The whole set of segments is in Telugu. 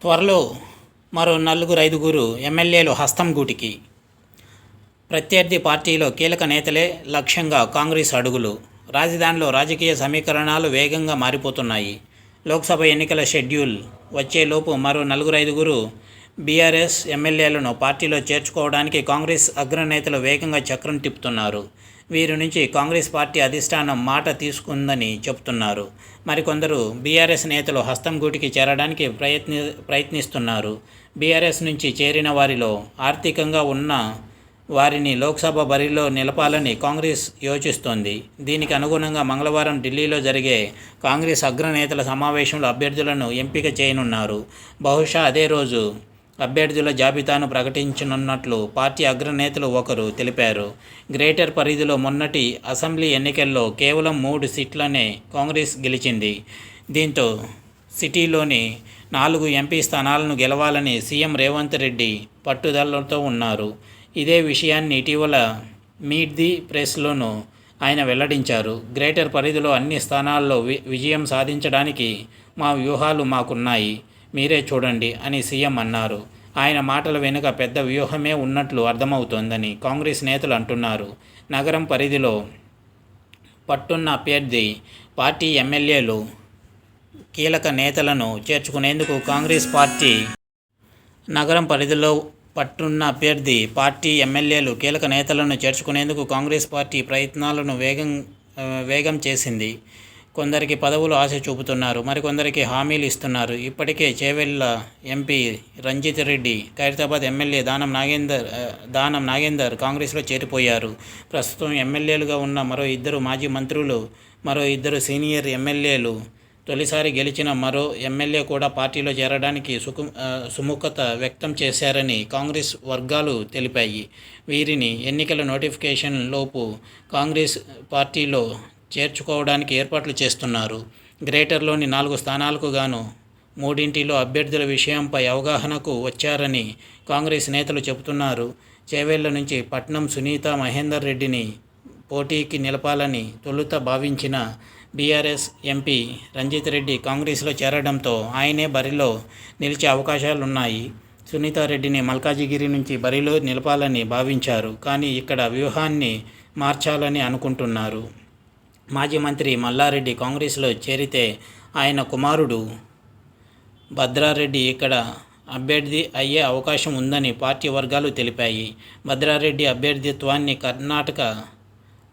త్వరలో మరో 4-5 ఎమ్మెల్యేలు హస్తం గూటికి. ప్రత్యర్థి పార్టీలో కీలక నేతలే లక్ష్యంగా కాంగ్రెస్ అడుగులు. రాజధానిలో రాజకీయ సమీకరణాలు వేగంగా మారిపోతున్నాయి. లోక్సభ ఎన్నికల షెడ్యూల్ వచ్చేలోపు మరో 4-5 బీఆర్ఎస్ ఎమ్మెల్యేలను పార్టీలో చేర్చుకోవడానికి కాంగ్రెస్ అగ్రనేతలు వేగంగా చక్రం తిప్పుతున్నారు. వీరి నుంచి కాంగ్రెస్ పార్టీ అధిష్టానం మాట తీసుకుందని చెబుతున్నారు. మరికొందరు బీఆర్ఎస్ నేతలు హస్తం గూటికి చేరడానికి ప్రయత్నిస్తున్నారు. బీఆర్ఎస్ నుంచి చేరిన వారిలో ఆర్థికంగా ఉన్న వారిని లోక్సభ బరిలో నిలపాలని కాంగ్రెస్ యోచిస్తోంది. దీనికి అనుగుణంగా మంగళవారం ఢిల్లీలో జరిగే కాంగ్రెస్ అగ్రనేతల సమావేశంలో అభ్యర్థులను ఎంపిక చేయనున్నారు. బహుశా అదే రోజు అభ్యర్థుల జాబితాను ప్రకటించనున్నట్లు పార్టీ అగ్రనేతలు ఒకరు తెలిపారు. గ్రేటర్ పరిధిలో మొన్నటి అసెంబ్లీ ఎన్నికల్లో కేవలం 3 సీట్లనే కాంగ్రెస్ గెలిచింది. దీంతో సిటీలోని 4 ఎంపీ స్థానాలను గెలవాలని సీఎం రేవంత్ రెడ్డి పట్టుదలతో ఉన్నారు. ఇదే విషయాన్ని ఇటీవల మీట్ ది ప్రెస్లోనూ ఆయన వెల్లడించారు. గ్రేటర్ పరిధిలో అన్ని స్థానాల్లో విజయం సాధించడానికి మా వ్యూహాలు మాకున్నాయి, మీరే చూడండి అని సీఎం అన్నారు. ఆయన మాటల వెనుక పెద్ద వ్యూహమే ఉన్నట్లు అర్థమవుతోందని కాంగ్రెస్ నేతలు అంటున్నారు. నగరం పరిధిలో పట్టున్న అభ్యర్థి పార్టీ ఎమ్మెల్యేలు కీలక నేతలను చేర్చుకునేందుకు కాంగ్రెస్ పార్టీ నగరం పరిధిలో పట్టున్న అభ్యర్థి పార్టీ ఎమ్మెల్యేలు కీలక నేతలను చేర్చుకునేందుకు కాంగ్రెస్ పార్టీ ప్రయత్నాలను వేగం చేసింది. కొందరికి పదవులు ఆశ చూపుతున్నారు, మరికొందరికి హామీలు ఇస్తున్నారు. ఇప్పటికే చేవెళ్ల ఎంపీ రంజిత్ రెడ్డి, ఖైరతాబాద్ ఎమ్మెల్యే దానం నాగేందర్ కాంగ్రెస్లో చేరిపోయారు. ప్రస్తుతం ఎమ్మెల్యేలుగా ఉన్న మరో 2 మాజీ మంత్రులు, మరో 2 సీనియర్ ఎమ్మెల్యేలు, తొలిసారి గెలిచిన మరో ఎమ్మెల్యే కూడా పార్టీలో చేరడానికి సుముఖత వ్యక్తం చేశారని కాంగ్రెస్ వర్గాలు తెలిపాయి. వీరిని ఎన్నికల నోటిఫికేషన్ లోపు కాంగ్రెస్ పార్టీలో చేర్చుకోవడానికి ఏర్పాట్లు చేస్తున్నారు. గ్రేటర్లోని 4 స్థానాలకు గాను 3 అభ్యర్థుల విషయంపై అవగాహనకు వచ్చారని కాంగ్రెస్ నేతలు చెబుతున్నారు. చేవెళ్ల నుంచి పట్నం సునీత మహేందర్ రెడ్డిని పోటీకి నిలపాలని తొలుత భావించిన బీఆర్ఎస్ ఎంపీ రంజిత్ రెడ్డి కాంగ్రెస్లో చేరడంతో ఆయనే బరిలో నిలిచే అవకాశాలున్నాయి. సునీతారెడ్డిని మల్కాజిగిరి నుంచి బరిలో నిలపాలని భావించారు. కానీ ఇక్కడ వ్యూహాన్ని మార్చాలని అనుకుంటున్నారు. మాజీ మంత్రి మల్లారెడ్డి కాంగ్రెస్లో చేరితే ఆయన కుమారుడు భద్రారెడ్డి ఇక్కడ అభ్యర్థి అయ్యే అవకాశం ఉందని పార్టీ వర్గాలు తెలిపాయి. భద్రారెడ్డి అభ్యర్థిత్వాన్ని కర్ణాటక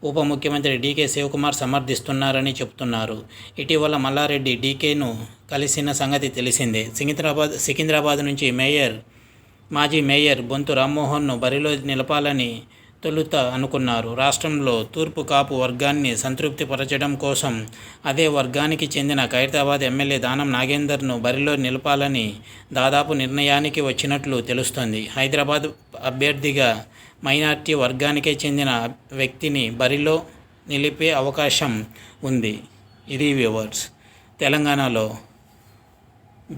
ఉప ముఖ్యమంత్రి డీకే శివకుమార్ సమర్థిస్తున్నారని చెబుతున్నారు. ఇటీవల మల్లారెడ్డి డీకేను కలిసిన సంగతి తెలిసిందే. సికింద్రాబాద్ నుంచి మాజీ మేయర్ బొంతు రామ్మోహన్ను బరిలో నిలపాలని తొలుత అనుకున్నారు. రాష్ట్రంలో తూర్పు కాపు వర్గాన్ని సంతృప్తిపరచడం కోసం అదే వర్గానికి చెందిన ఖైరతాబాద్ ఎమ్మెల్యే దానం నాగేందర్ను బరిలో నిలపాలని దాదాపు నిర్ణయానికి వచ్చినట్లు తెలుస్తోంది. హైదరాబాద్ అభ్యర్థిగా మైనార్టీ వర్గానికే చెందిన వ్యక్తిని బరిలో నిలిపే అవకాశం ఉంది. ఇది వ్యూవర్స్. తెలంగాణలో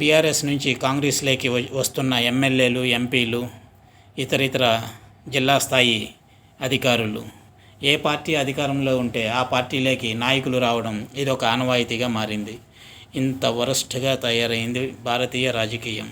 బీఆర్ఎస్ నుంచి కాంగ్రెస్లోకి వస్తున్న ఎమ్మెల్యేలు, ఎంపీలు, ఇతర జిల్లా స్థాయి అధికారులు ఏ పార్టీ అధికారంలో ఉంటే ఆ పార్టీలోకి నాయకులు రావడం ఇదొక ఆనవాయితీగా మారింది. ఇంత వరస్ట్గా తయారైంది భారతీయ రాజకీయం.